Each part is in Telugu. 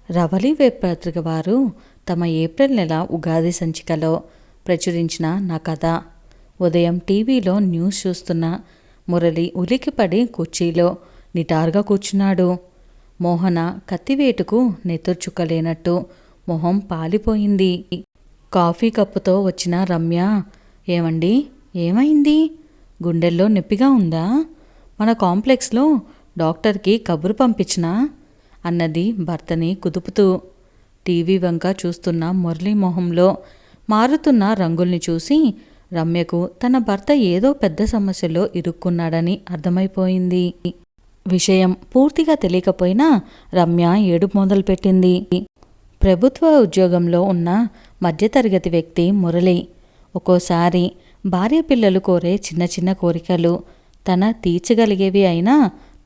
రవళి వెబ్ పత్రిక వారు తమ ఏప్రిల్ నెల ఉగాది సంచికలో ప్రచురించిన నా కథ. ఉదయం టీవీలో న్యూస్ చూస్తున్న మురళి ఉలిక్కిపడి కుర్చీలో నిటారుగా కూర్చున్నాడు. మోహన కత్తివేటుకు నెత్తుర్చుక్కలేనట్టు మొహం పాలిపోయింది. కాఫీ కప్పుతో వచ్చిన రమ్య, ఏమండి, ఏమైంది? గుండెల్లో నొప్పిగా ఉందా? మన కాంప్లెక్స్లో డాక్టర్కి కబురు పంపించినా అన్నది భర్తని కుదుపుతూ. టీవీ వంక చూస్తున్న మురళి మొహంలో మారుతున్న రంగుల్ని చూసి రమ్యకు తన భర్త ఏదో పెద్ద సమస్యలో ఇరుక్కున్నాడని అర్థమైపోయింది. విషయం పూర్తిగా తెలియకపోయినా రమ్య ఏడుపు మొదలుపెట్టింది. ప్రభుత్వ ఉద్యోగంలో ఉన్న మధ్యతరగతి వ్యక్తి మురళి. ఒక్కోసారి భార్య పిల్లలు కోరే చిన్న చిన్న కోరికలు తన తీర్చగలిగేవి అయినా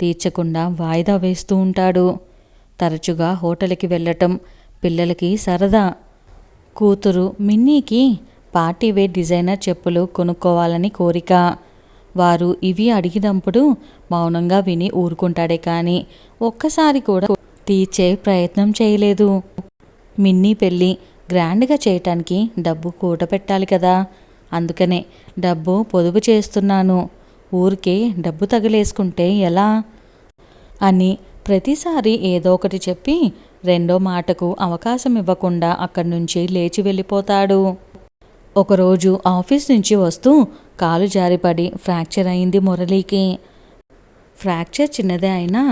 తీర్చకుండా వాయిదా వేస్తూ ఉంటాడు. తరచుగా హోటల్కి వెళ్ళటం పిల్లలకి సరదా. కూతురు మిన్నీకి పార్టీవేర్ డిజైనర్ చెప్పులు కొనుక్కోవాలని కోరిక. వారు ఇవి అడిగినప్పుడు మౌనంగా విని ఊరుకుంటాడే కానీ ఒక్కసారి కూడా తీర్చే ప్రయత్నం చేయలేదు. మిన్నీ పెళ్ళి గ్రాండ్గా చేయటానికి డబ్బు కూడబెట్టాలి కదా, అందుకనే డబ్బు పొదుపు చేస్తున్నాను, ఊరికే డబ్బు తగిలేసుకుంటే ఎలా అని ప్రతిసారి ఏదో ఒకటి చెప్పి రెండో మాటకు అవకాశం ఇవ్వకుండా అక్కడి నుంచి లేచి వెళ్ళిపోతాడు. ఒకరోజు ఆఫీస్ నుంచి వస్తూ కాలు జారిపడి ఫ్రాక్చర్ అయింది మురళికి. ఫ్రాక్చర్ చిన్నదే అయినా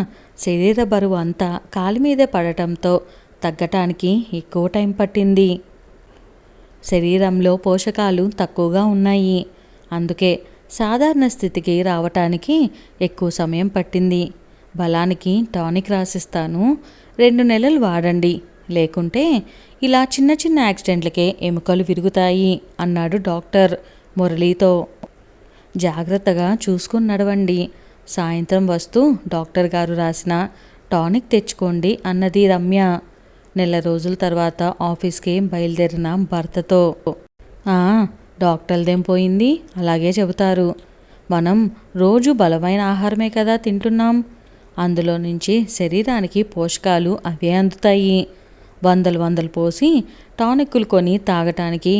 శరీర బరువు అంతా కాలి మీదే పడటంతో తగ్గటానికి ఎక్కువ టైం పట్టింది. శరీరంలో పోషకాలు తక్కువగా ఉన్నాయి, అందుకే సాధారణ స్థితికి రావటానికి ఎక్కువ సమయం పట్టింది. బలానికి టానిక్ రాసిస్తాను, 2 నెలలు వాడండి, లేకుంటే ఇలా చిన్న చిన్న యాక్సిడెంట్లకే ఎముకలు విరుగుతాయి అన్నాడు డాక్టర్ మురళితో. జాగ్రత్తగా చూసుకుని నడవండి, సాయంత్రం వస్తూ డాక్టర్ గారు రాసిన టానిక్ తెచ్చుకోండి అన్నది రమ్య. నెల రోజుల తర్వాత ఆఫీస్కి బయలుదేరిన భర్తతో. డాక్టర్దేం పోయింది, అలాగే చెబుతారు. మనం రోజు బలమైన ఆహారమే కదా తింటున్నాం, అందులో నుంచి శరీరానికి పోషకాలు అవే అందుతాయి. వందలు పోసి టానిక్కులు కొని తాగటానికి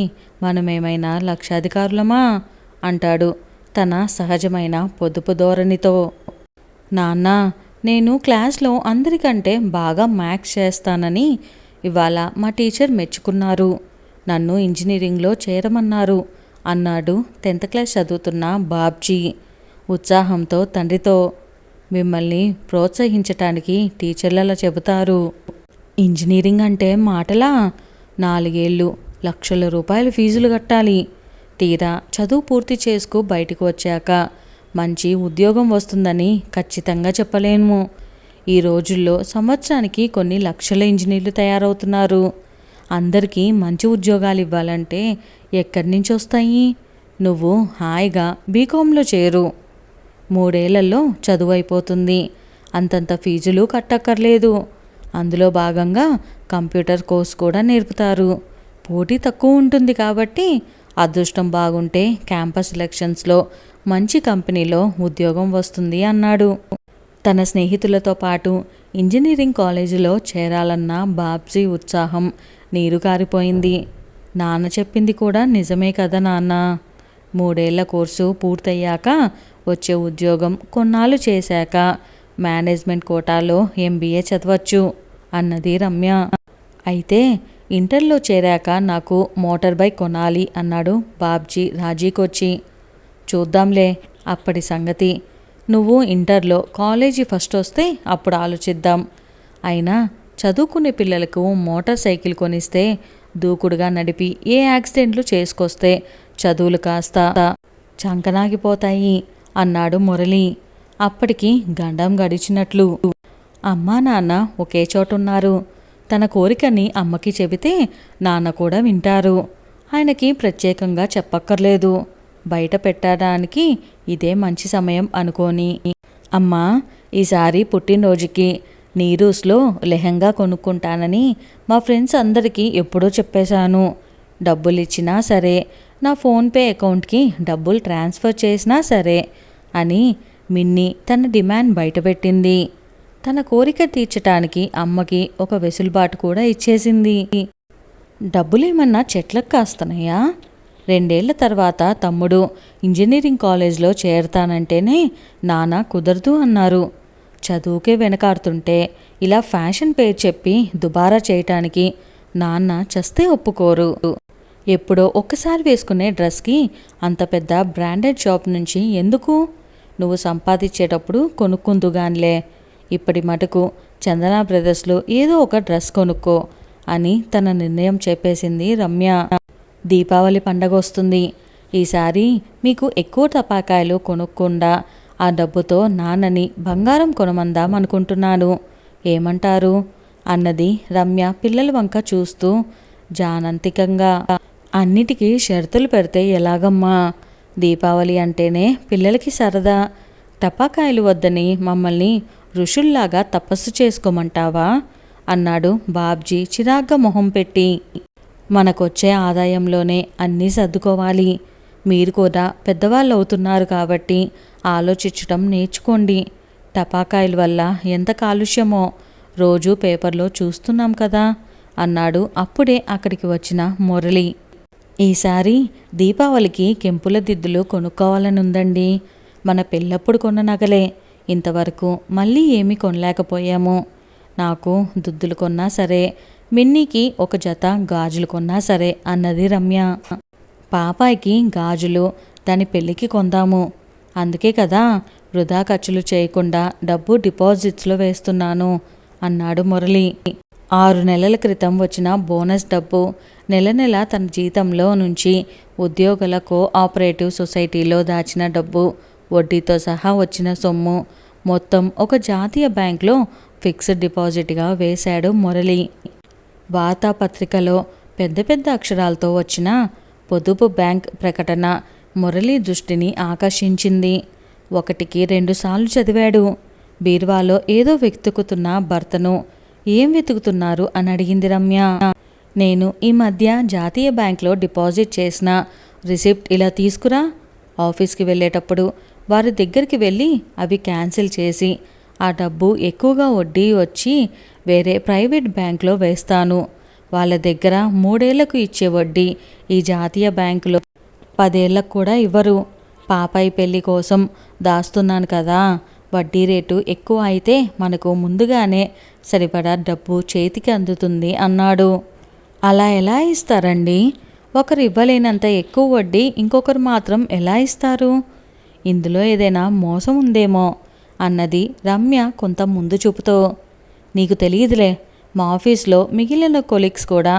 మనమేమైనా లక్షాధికారులమా అంటాడు తన సహజమైన పొదుపు ధోరణితో. నాన్న, నేను క్లాస్లో అందరికంటే బాగా మ్యాథ్స్ చేస్తానని ఇవాళ మా టీచర్ మెచ్చుకున్నారు, నన్ను ఇంజనీరింగ్లో చేరమన్నారు అన్నాడు 10th క్లాస్ చదువుతున్న బాబ్జీ ఉత్సాహంతో తండ్రితో. మిమ్మల్ని ప్రోత్సహించటానికి టీచర్లు అలా చెబుతారు. ఇంజనీరింగ్ అంటే మాటలా? 4 ఏళ్ళు లక్షల రూపాయలు ఫీజులు కట్టాలి. తీరా చదువు పూర్తి చేసుకు బయటకు వచ్చాక మంచి ఉద్యోగం వస్తుందని ఖచ్చితంగా చెప్పలేము. ఈ రోజుల్లో సంవత్సరానికి కొన్ని లక్షల ఇంజనీర్లు తయారవుతున్నారు. అందరికీ మంచి ఉద్యోగాలు ఇవ్వాలంటే ఎక్కడి నుంచి వస్తాయి? నువ్వు హాయిగా బీకాంలో చేరు, 3 ఏళ్లలో చదువు అయిపోతుంది, అంతంత ఫీజులు కట్టక్కర్లేదు. అందులో భాగంగా కంప్యూటర్ కోర్స్ కూడా నేర్పుతారు. పోటీ తక్కువ ఉంటుంది కాబట్టి అదృష్టం బాగుంటే క్యాంపస్ సెలక్షన్స్లో మంచి కంపెనీలో ఉద్యోగం వస్తుంది అన్నాడు. తన స్నేహితులతో పాటు ఇంజనీరింగ్ కాలేజీలో చేరాలన్న బాబ్జీ ఉత్సాహం నీరు కారిపోయింది. నాన్న చెప్పింది కూడా నిజమే కదా నాన్న, 3 ఏళ్ల కోర్సు పూర్తయ్యాక వచ్చే ఉద్యోగం కొన్నాళ్ళు చేశాక మేనేజ్మెంట్ కోటాలో MBA చదవచ్చు అన్నది రమ్య. అయితే ఇంటర్లో చేరాక నాకు మోటార్ బైక్ కొనాలి అన్నాడు బాబ్జీ రాజీకొచ్చి. చూద్దాంలే అప్పటి సంగతి, నువ్వు ఇంటర్లో కాలేజీ ఫస్ట్ వస్తే అప్పుడు ఆలోచిద్దాం. అయినా చదువుకునే పిల్లలకు మోటార్ సైకిల్ కొనిస్తే దూకుడుగా నడిపి ఏ యాక్సిడెంట్లు చేసుకొస్తే చదువులు కాస్త చంకనాగిపోతాయి అన్నాడు మురళి. అప్పటికి గండం గడిచినట్లు. అమ్మా నాన్న ఒకే చోటున్నారు. తన కోరికని అమ్మకి చెబితే నాన్న కూడా వింటారు. ఆయనకి ప్రత్యేకంగా చెప్పక్కర్లేదు, బయట పెట్టడానికి ఇదే మంచి సమయం అనుకోని. అమ్మా, ఈసారి పుట్టినరోజుకి నీరూస్లో లెహంగా కొనుక్కుంటానని మా ఫ్రెండ్స్ అందరికీ ఎప్పుడో చెప్పేశాను. డబ్బులు ఇచ్చినా సరే, నా ఫోన్పే అకౌంట్కి డబ్బులు ట్రాన్స్ఫర్ చేసినా సరే అని మిన్నీ తన డిమాండ్ బయటపెట్టింది. తన కోరిక తీర్చటానికి అమ్మకి ఒక వెసులుబాటు కూడా ఇచ్చేసింది. డబ్బులేమన్నా చెట్లకు కాస్తున్నాయా? 2 ఏళ్ల తర్వాత తమ్ముడు ఇంజనీరింగ్ కాలేజ్లో చేరతానంటేనే నాన్న కుదరదు అన్నారు. చదువుకే వెనకాడుతుంటే ఇలా ఫ్యాషన్ పేరు చెప్పి దుబారా చేయటానికి నాన్న చస్తే ఒప్పుకోరు. ఎప్పుడో ఒక్కసారి వేసుకునే డ్రెస్కి అంత పెద్ద బ్రాండెడ్ షాప్ నుంచి ఎందుకు? నువ్వు సంపాదించేటప్పుడు కొనుక్కుందుగానిలే. ఇప్పటి మటుకు చందన బ్రదర్స్లో ఏదో ఒక డ్రెస్ కొనుక్కో అని తన నిర్ణయం చెప్పేసింది రమ్య. దీపావళి పండగ వస్తుంది. ఈసారి మీకు ఎక్కువ టపాకాయలు కొనుక్కుండా ఆ డబ్బుతో నాన్నని బంగారం కొనమందాం అనుకుంటున్నాను. ఏమంటారు? అన్నది రమ్య పిల్లల వంక చూస్తూ జానంతికంగా. అన్నిటికీ షరతులు పెడితే ఎలాగమ్మా? దీపావళి అంటేనే పిల్లలకి సరదా. టపాకాయలు వద్దని మమ్మల్ని ఋషుల్లాగా తపస్సు చేసుకోమంటావా? అన్నాడు బాబ్జీ చిరాగ్గా మొహం పెట్టి. మనకొచ్చే ఆదాయంలోనే అన్నీ సర్దుకోవాలి. మీరు కూడా పెద్దవాళ్ళు అవుతున్నారు కాబట్టి ఆలోచించటం నేర్చుకోండి. టపాకాయల వల్ల ఎంత కాలుష్యమో రోజు పేపర్లో చూస్తున్నాం కదా అన్నాడు అప్పుడే అక్కడికి వచ్చిన మురళి. ఈసారి దీపావళికి కెంపుల దిద్దులు కొనుక్కోవాలనుందండి. మన పెళ్ళప్పుడు కొన్న నగలే. ఇంతవరకు మళ్ళీ ఏమీ కొనలేకపోయాము. నాకు దుద్దులు కొన్నా సరే, మిన్నీకి ఒక జత గాజులు కొన్నా సరే అన్నది రమ్య. పాపాయికి గాజులు దాని పెళ్ళికి కొందాము. అందుకే కదా వృధా ఖర్చులు చేయకుండా డబ్బు డిపాజిట్స్లో వేస్తున్నాను అన్నాడు మురళి. 6 నెలల క్రితం వచ్చిన బోనస్ డబ్బు, నెల నెల తన జీతంలో నుంచి ఉద్యోగుల కోఆపరేటివ్ సొసైటీలో దాచిన డబ్బు, వడ్డీతో సహా వచ్చిన సొమ్ము మొత్తం ఒక జాతీయ బ్యాంక్లో ఫిక్స్డ్ డిపాజిట్గా వేశాడు మురళి. వార్తాపత్రికలో పెద్ద పెద్ద అక్షరాలతో వచ్చిన పొదుపు బ్యాంక్ ప్రకటన మురళి దృష్టిని ఆకర్షించింది. 1కి 2 సార్లు చదివాడు. బీరువాలో ఏదో వెతుకుతున్న భర్తను ఏం వెతుకుతున్నారు అని అడిగింది రమ్య. నేను ఈ మధ్య జాతీయ బ్యాంక్లో డిపాజిట్ చేసిన రిసిప్ట్ ఇలా తీసుకురా. ఆఫీస్కి వెళ్ళేటప్పుడు వారి దగ్గరికి వెళ్ళి అవి క్యాన్సిల్ చేసి ఆ డబ్బు ఎక్కువగా వడ్డీ వచ్చి వేరే ప్రైవేట్ బ్యాంక్లో వేస్తాను. వాళ్ళ దగ్గర 3 ఏళ్లకు ఇచ్చే వడ్డీ ఈ జాతీయ బ్యాంకులో 10 ఏళ్లకు కూడా ఇవ్వరు. పాపాయి పెళ్లి కోసం దాస్తున్నాను కదా, వడ్డీ రేటు ఎక్కువ అయితే మనకు ముందుగానే సరిపడా డబ్బు చేతికి అందుతుంది అన్నాడు. అలా ఎలా ఇస్తారండి? ఒకరు ఇవ్వలేనంత ఎక్కువ వడ్డీ ఇంకొకరు మాత్రం ఎలా ఇస్తారు? ఇందులో ఏదైనా మోసం ఉందేమో అన్నది రమ్య కొంత ముందు చూపుతో. నీకు తెలియదులే, మా ఆఫీస్లో మిగిలిన కొలీగ్స్ కూడా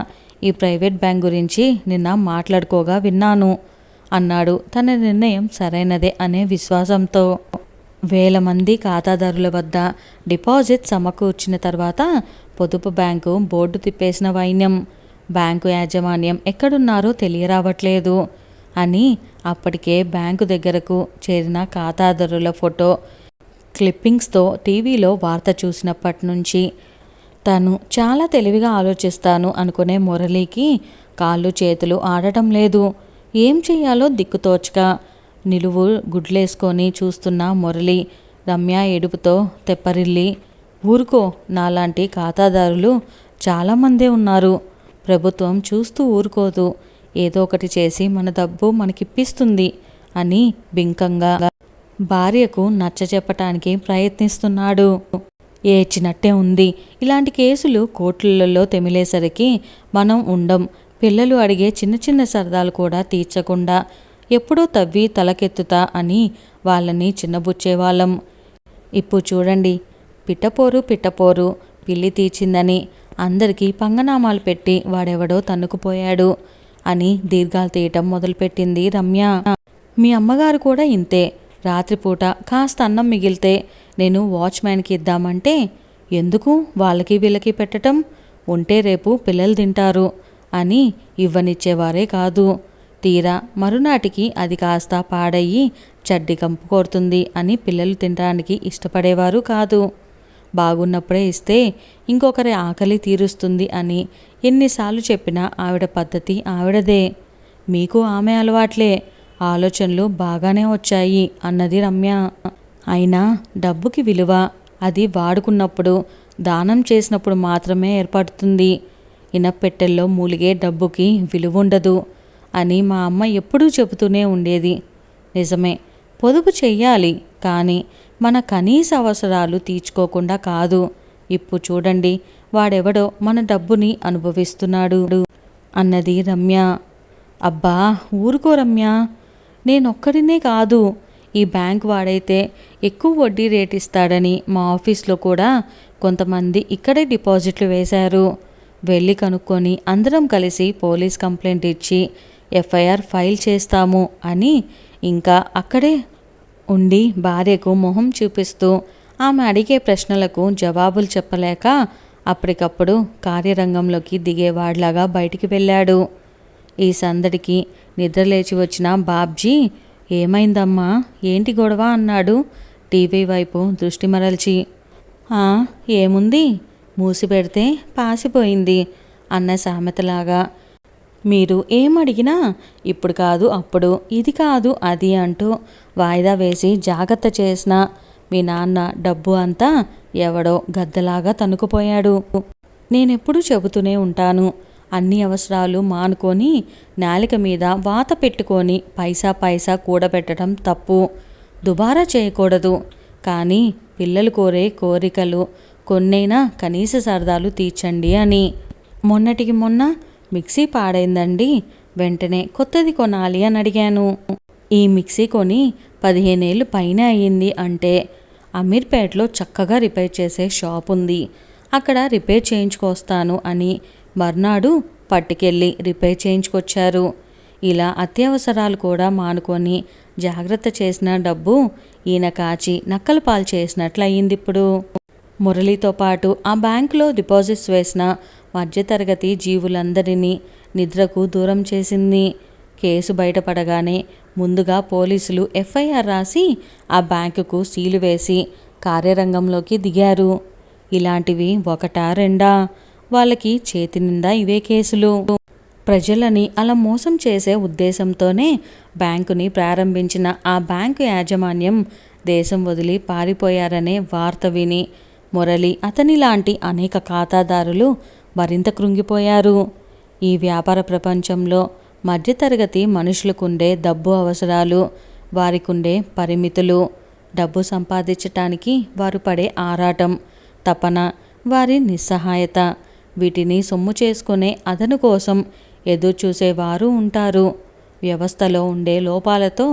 ఈ ప్రైవేట్ బ్యాంక్ గురించి నిన్న మాట్లాడుకోగా విన్నాను అన్నాడు తన నిర్ణయం సరైనదే అనే విశ్వాసంతో. 1000 మంది ఖాతాదారుల వద్ద డిపాజిట్ సమకూర్చిన తర్వాత పొదుపు బ్యాంకు బోర్డు తిప్పేసిన వైన్యం. బ్యాంకు యాజమాన్యం ఎక్కడున్నారో తెలియరావట్లేదు అని అప్పటికే బ్యాంకు దగ్గరకు చేరిన ఖాతాదారుల ఫోటో క్లిప్పింగ్స్తో టీవీలో వార్త చూసినప్పటి నుంచి తను చాలా తెలివిగా ఆలోచిస్తాను అనుకునే మురళికి కాళ్ళు చేతులు ఆడటం లేదు. ఏం చెయ్యాలో దిక్కుతోచక నిలువు గుడ్లేసుకొని చూస్తున్న మురళి రమ్య ఏడుపుతో తెప్పరిల్లి, ఊరుకో, నాలాంటి ఖాతాదారులు చాలామందే ఉన్నారు. ప్రభుత్వం చూస్తూ ఊరుకోదు. ఏదో ఒకటి చేసి మన డబ్బు మనకిప్పిస్తుంది అని బింకంగా భార్యకు నచ్చచెప్పటానికి ప్రయత్నిస్తున్నాడు. ఏడ్చినట్టే ఉంది. ఇలాంటి కేసులు కోర్టులలో తెమిలేసరికి మనం ఉండం. పిల్లలు అడిగే చిన్న చిన్న సరదాలు కూడా తీర్చకుండా ఎప్పుడో తవ్వి తలకెత్తుతా అని వాళ్ళని చిన్నబుచ్చేవాళ్ళం. ఇప్పుడు చూడండి, పిట్టపోరు పిల్లి తీర్చిందని అందరికీ పంగనామాలు పెట్టి వాడెవడో తన్నుకుపోయాడు అని దీర్ఘాలు తీయటం మొదలుపెట్టింది రమ్య. మీ అమ్మగారు కూడా ఇంతే. రాత్రిపూట కాస్త అన్నం మిగిలితే నేను వాచ్మ్యాన్కి ఇద్దామంటే ఎందుకు వాళ్ళకి వీళ్ళకి పెట్టడం, ఉంటే రేపు పిల్లలు తింటారు అని ఇవ్వనిచ్చేవారే కాదు. తీరా మరునాటికి అది కాస్త పాడయ్యి చడ్డి కంపు కోరుతుంది అని పిల్లలు తినడానికి ఇష్టపడేవారు కాదు. బాగున్నప్పుడే ఇస్తే ఇంకొకరి ఆకలి తీరుస్తుంది అని ఎన్నిసార్లు చెప్పినా ఆవిడ పద్ధతి ఆవిడదే. మీకు ఆమె అలవాట్లే. ఆలోచనలు బాగానే వచ్చాయి అన్నది రమ్య. అయినా డబ్బుకి విలువ, అది వాడుకున్నప్పుడు, దానం చేసినప్పుడు మాత్రమే ఏర్పడుతుంది. ఇనప్పెట్టెల్లో మూలిగే డబ్బుకి విలువుండదు అని మా అమ్మ ఎప్పుడూ చెబుతూనే ఉండేది. నిజమే, పొదుపు చెయ్యాలి, కానీ మన కనీస అవసరాలు తీర్చుకోకుండా కాదు. ఇప్పుడు చూడండి, వాడెవడో మన డబ్బుని అనుభవిస్తున్నాడు అన్నది రమ్య. అబ్బా ఊరుకో రమ్య, నేనొక్కడినే కాదు, ఈ బ్యాంక్ వాడైతే ఎక్కువ వడ్డీ రేట్ ఇస్తాడని మా ఆఫీస్లో కూడా కొంతమంది ఇక్కడే డిపాజిట్లు వేశారు. వెళ్ళి కనుక్కొని అందరం కలిసి పోలీస్ కంప్లైంట్ ఇచ్చి ఎఫ్ఐఆర్ ఫైల్ చేస్తాము అని ఇంకా అక్కడే ఉండి భార్యకు మొహం చూపిస్తూ ఆమె అడిగే ప్రశ్నలకు జవాబులు చెప్పలేక అప్పటికప్పుడు కార్యరంగంలోకి దిగేవాడ్లాగా బయటికి వెళ్ళాడు. ఈ సందడికి నిద్రలేచి వచ్చిన బాబ్జీ, ఏమైందమ్మా, ఏంటి గొడవ అన్నాడు టీవీ వైపు దృష్టి మరల్చి. ఏముంది, మూసిపెడితే పాసిపోయింది అన్న సామెతలాగా మీరు ఏమడిగినా ఇప్పుడు కాదు అప్పుడు, ఇది కాదు అది అంటూ వాయిదా వేసి జాగ్రత్త చేసిన మీ నాన్న డబ్బు అంతా ఎవడో గద్దలాగా తనుకుపోయాడు. నేనెప్పుడూ చెబుతూనే ఉంటాను, అన్ని అవసరాలు మానుకొని నాలిక మీద వాత పెట్టుకొని పైసా పైసా కూడబెట్టడం తప్పు, దుబారా చేయకూడదు. కానీ పిల్లలు కోరే కోరికలు కొన్నైనా కనీస సరదాలు తీర్చండి అని. మొన్నటికి మొన్న మిక్సీ పాడైందండి, వెంటనే కొత్తది కొనాలి అని అడిగాను. ఈ మిక్సీ కొని 15 ఏళ్ళు పైన అయ్యింది అంటే అమీర్పేటలో చక్కగా రిపేర్ చేసే షాప్ ఉంది, అక్కడ రిపేర్ చేయించుకొస్తాను అని మర్నాడు పట్టుకెళ్ళి రిపేర్ చేయించుకొచ్చారు. ఇలా అత్యవసరాలు కూడా మానుకొని జాగ్రత్త చేసిన డబ్బు ఈయన కాచి నక్కల పాలు చేసినట్లు అయ్యింది. ఇప్పుడు మురళితో పాటు ఆ బ్యాంకులో డిపాజిట్స్ వేసిన మధ్యతరగతి జీవులందరినీ నిద్రకు దూరం చేసింది. కేసు బయటపడగానే ముందుగా పోలీసులు ఎఫ్ఐఆర్ రాసి ఆ బ్యాంకుకు సీలు వేసి కార్యరంగంలోకి దిగారు. ఇలాంటివి ఒకటా రెండా, వాళ్ళకి చేతి నిండా ఇవే కేసులు. ప్రజలని అలా మోసం చేసే ఉద్దేశంతోనే బ్యాంకుని ప్రారంభించిన ఆ బ్యాంకు యాజమాన్యం దేశం వదిలి పారిపోయారనే వార్త విని మురళి, అతని లాంటి అనేక ఖాతాదారులు మరింత కృంగిపోయారు. ఈ వ్యాపార ప్రపంచంలో మధ్యతరగతి మనుషులకుండే డబ్బు అవసరాలు, వారికుండే పరిమితులు, డబ్బు సంపాదించటానికి వారు పడే ఆరాటం, తపన, వారి నిస్సహాయత, వీటిని సొమ్ము చేసుకునే అదను కోసం ఎదురు చూసేవారు ఉంటారు. వ్యవస్థలో ఉండే లోపాలతో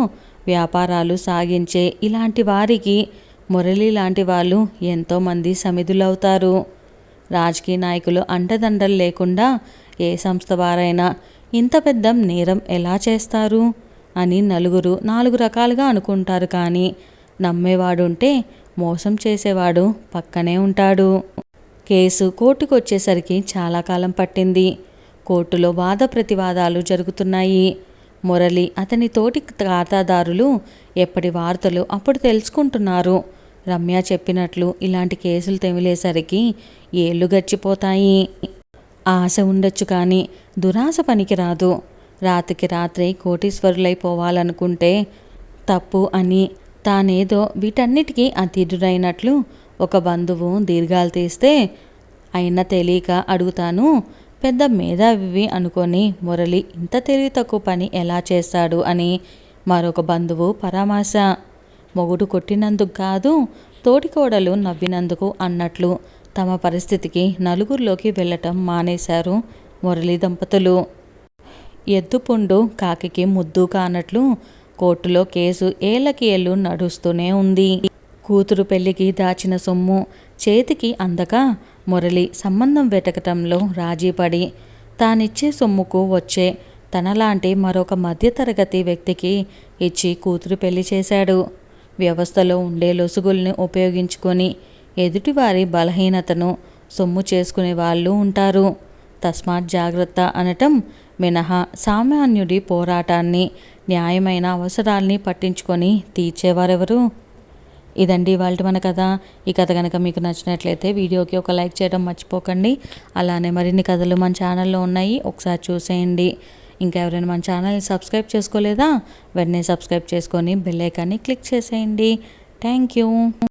వ్యాపారాలు సాగించే ఇలాంటి వారికి మురళి లాంటి వాళ్ళు ఎంతోమంది సమిధులవుతారు. రాజకీయ నాయకులు అండదండలు లేకుండా ఏ సంస్థ వారైనా ఇంత పెద్ద నేరం ఎలా చేస్తారు అని నలుగురు 4 రకాలుగా అనుకుంటారు. కానీ నమ్మేవాడుంటే మోసం చేసేవాడు పక్కనే ఉంటాడు. కేసు కోర్టుకు వచ్చేసరికి చాలా కాలం పట్టింది. కోర్టులో వాద ప్రతివాదాలు జరుగుతున్నాయి. మురళి, అతని తోటి ఖాతాదారులు ఎప్పటి వార్తలు అప్పుడు తెలుసుకుంటున్నారు. రమ్య చెప్పినట్లు ఇలాంటి కేసులు తెమిలేసరికి ఏళ్ళు గడిచిపోతాయి. ఆశ ఉండొచ్చు కానీ దురాశ పనికిరాదు. రాత్రికి రాత్రి కోటీశ్వరులైపోవాలనుకుంటే తప్పు అని తానేదో వీటన్నిటికీ అతీతుడైనట్లు ఒక బంధువు దీర్ఘాలు తీస్తే అయినా తెలియక అడుగుతాను, పెద్ద మేధావివి అనుకొని మురళి ఇంత తెలివి తక్కువ పని ఎలా చేస్తాడు అని మరొక బంధువు పరామర్శ. మొగుడు కొట్టినందుకు కాదు, తోటికోడలు నవ్వినందుకు అన్నట్లు తమ పరిస్థితికి నలుగురిలోకి వెళ్ళటం మానేశారు మురళి దంపతులు. ఎద్దుపుండు కాకికి ముద్దు కానట్లు కోర్టులో కేసు ఏళ్లకి ఏళ్ళు నడుస్తూనే ఉంది. కూతురు పెళ్లికి దాచిన సొమ్ము చేతికి అందక మురళి సంబంధం వెతకటంలో రాజీపడి తానిచ్చే సొమ్ముకు వచ్చే తనలాంటి మరొక మధ్యతరగతి వ్యక్తికి ఇచ్చి కూతురు పెళ్లి చేశాడు. వ్యవస్థలో ఉండే లొసుగుల్ని ఉపయోగించుకొని ఎదుటివారి బలహీనతను సొమ్ము చేసుకునే వాళ్ళు ఉంటారు. తస్మాత్ జాగ్రత్త అనటం మినహా సామాన్యుడి పోరాటాన్ని, న్యాయమైన అవసరాల్ని పట్టించుకొని తీర్చేవారెవరు? ఇదండి ఇవాళ మన కథ. ఈ కథ కనుక మీకు నచ్చినట్లయితే వీడియోకి ఒక లైక్ చేయడం మర్చిపోకండి. అలానే మరిన్ని కథలు మన ఛానల్లో ఉన్నాయి, ఒకసారి చూసేయండి. ఇంకా ఎవరైనా మన ఛానల్ని సబ్స్క్రైబ్ చేసుకోలేదా, వెంటనే సబ్స్క్రైబ్ చేసుకొని బెల్ ఐకాన్ని క్లిక్ చేసేయండి. Thank you.